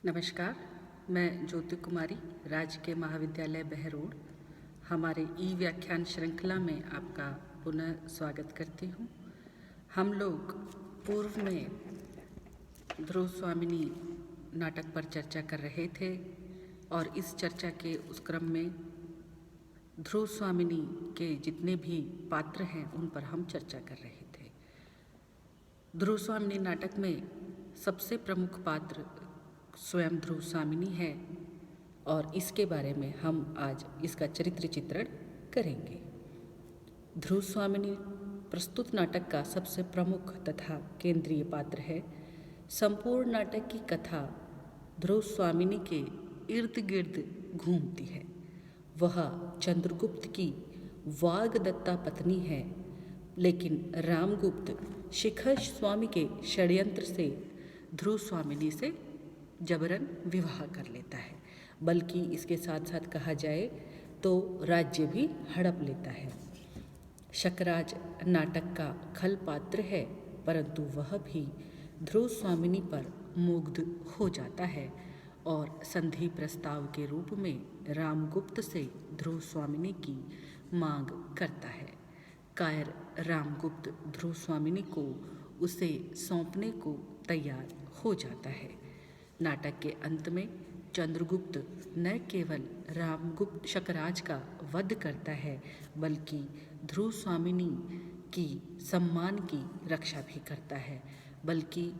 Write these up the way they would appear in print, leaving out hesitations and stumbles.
नमस्कार, मैं ज्योति कुमारी राजकीय महाविद्यालय बहरोड हमारे ई व्याख्यान श्रृंखला में आपका पुनः स्वागत करती हूँ। हम लोग पूर्व में ध्रुव स्वामिनी नाटक पर चर्चा कर रहे थे और इस चर्चा के उस क्रम में ध्रुव स्वामिनी के जितने भी पात्र हैं उन पर हम चर्चा कर रहे थे। ध्रुव स्वामिनी नाटक में सबसे प्रमुख पात्र स्वयं ध्रुव स्वामिनी है और इसके बारे में हम आज इसका चरित्र चित्रण करेंगे। ध्रुव स्वामिनी प्रस्तुत नाटक का सबसे प्रमुख तथा केंद्रीय पात्र है। संपूर्ण नाटक की कथा ध्रुव स्वामिनी के इर्द गिर्द घूमती है। वह चंद्रगुप्त की वाग्दत्ता पत्नी है, लेकिन रामगुप्त शिखर स्वामी के षड्यंत्र से ध्रुव स्वामिनी से जबरन विवाह कर लेता है, बल्कि इसके साथ साथ कहा जाए तो राज्य भी हड़प लेता है। शकराज नाटक का खल पात्र है, परंतु वह भी ध्रुव स्वामिनी पर मुग्ध हो जाता है और संधि प्रस्ताव के रूप में रामगुप्त से ध्रुव स्वामिनी की मांग करता है। कायर रामगुप्त ध्रुव स्वामिनी को उसे सौंपने को तैयार हो जाता है। नाटक के अंत में चंद्रगुप्त न केवल रामगुप्त शकराज का वध करता है, बल्कि ध्रुव स्वामिनी की सम्मान की रक्षा भी करता है, बल्कि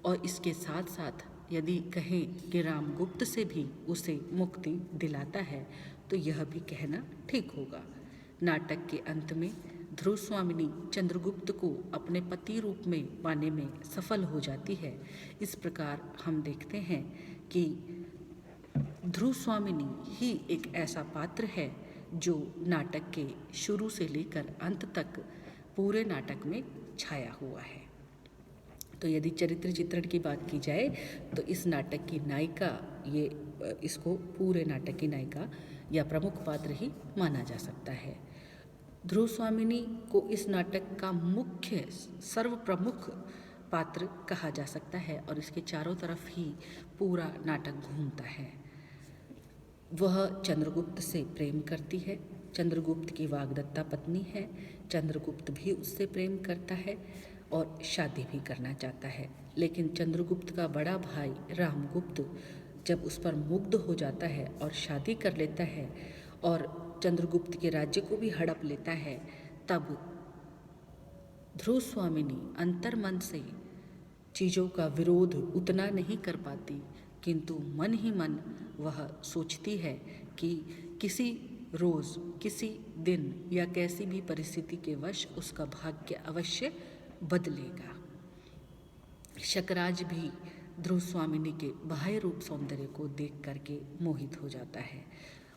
और इसके साथ साथ यदि कहें कि रामगुप्त से भी उसे मुक्ति दिलाता है तो यह भी कहना ठीक होगा। नाटक के अंत में ध्रुव स्वामिनी चंद्रगुप्त को अपने पति रूप में पाने में सफल हो जाती है। इस प्रकार हम देखते हैं कि ध्रुव स्वामिनी ही एक ऐसा पात्र है जो नाटक के शुरू से लेकर अंत तक पूरे नाटक में छाया हुआ है। तो यदि चरित्र चित्रण की बात की जाए तो इस नाटक की नायिका इसको पूरे नाटक की नायिका या प्रमुख पात्र ही माना जा सकता है। ध्रुव स्वामिनी को इस नाटक का मुख्य सर्वप्रमुख पात्र कहा जा सकता है और इसके चारों तरफ ही पूरा नाटक घूमता है। वह चंद्रगुप्त से प्रेम करती है, चंद्रगुप्त की वाग्दत्ता पत्नी है, चंद्रगुप्त भी उससे प्रेम करता है और शादी भी करना चाहता है, लेकिन चंद्रगुप्त का बड़ा भाई रामगुप्त जब उस पर मुग्ध हो जाता है और शादी कर लेता है और चंद्रगुप्त के राज्य को भी हड़प लेता है, तब ध्रुव स्वामिनी अंतर्मन से चीज़ों का विरोध उतना नहीं कर पाती, किंतु मन ही मन वह सोचती है कि किसी रोज़, किसी दिन या कैसी भी परिस्थिति के वश उसका भाग्य अवश्य बदलेगा। शकराज भी ध्रुव स्वामिनी के बाह्य रूप सौंदर्य को देख करके मोहित हो जाता है,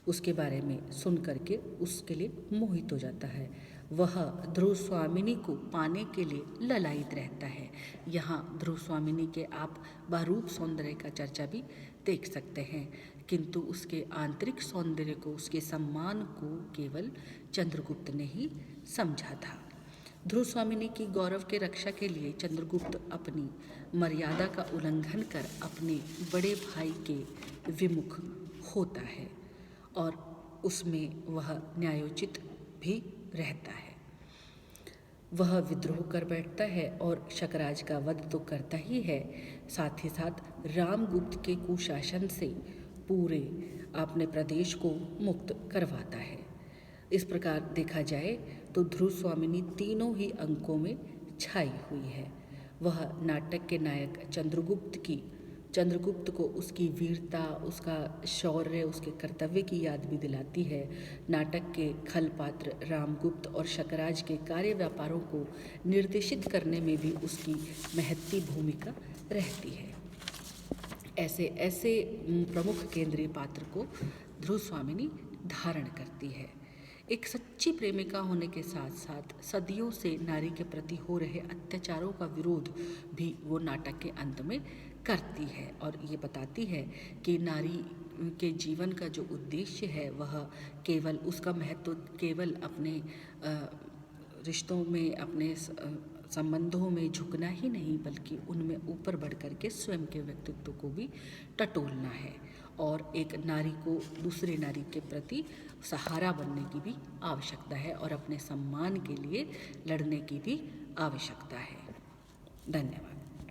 उसके बारे में सुन करके उसके लिए मोहित हो जाता है। वह ध्रुव स्वामिनी को पाने के लिए ललायित रहता है। यहाँ ध्रुव स्वामिनी के आप बारूप सौंदर्य का चर्चा भी देख सकते हैं, किंतु उसके आंतरिक सौंदर्य को, उसके सम्मान को केवल चंद्रगुप्त ने ही समझा था। ध्रुव स्वामिनी की गौरव के रक्षा के लिए चंद्रगुप्त अपनी मर्यादा का उल्लंघन कर अपने बड़े भाई के विमुख होता है और उसमें वह न्यायोचित भी रहता है। वह विद्रोह कर बैठता है और शकराज का वध तो करता ही है, साथ ही साथ रामगुप्त के कुशासन से पूरे अपने प्रदेश को मुक्त करवाता है। इस प्रकार देखा जाए तो ध्रुव स्वामिनी तीनों ही अंकों में छाई हुई है। वह नाटक के नायक चंद्रगुप्त को उसकी वीरता, उसका शौर्य, उसके कर्तव्य की याद भी दिलाती है। नाटक के खल पात्र रामगुप्त और शकराज के कार्य व्यापारों को निर्देशित करने में भी उसकी महत्ती भूमिका रहती है। ऐसे ऐसे प्रमुख केंद्रीय पात्र को ध्रुव स्वामिनी धारण करती है। एक सच्ची प्रेमिका होने के साथ साथ सदियों से नारी के प्रति हो रहे अत्याचारों का विरोध भी वो नाटक के अंत में करती है और ये बताती है कि नारी के जीवन का जो उद्देश्य है वह केवल उसका महत्व केवल अपने रिश्तों में, अपने संबंधों में झुकना ही नहीं बल्कि उनमें ऊपर बढ़ कर के स्वयं के व्यक्तित्व को भी टटोलना है और एक नारी को दूसरे नारी के प्रति सहारा बनने की भी आवश्यकता है और अपने सम्मान के लिए लड़ने की भी आवश्यकता है। धन्यवाद।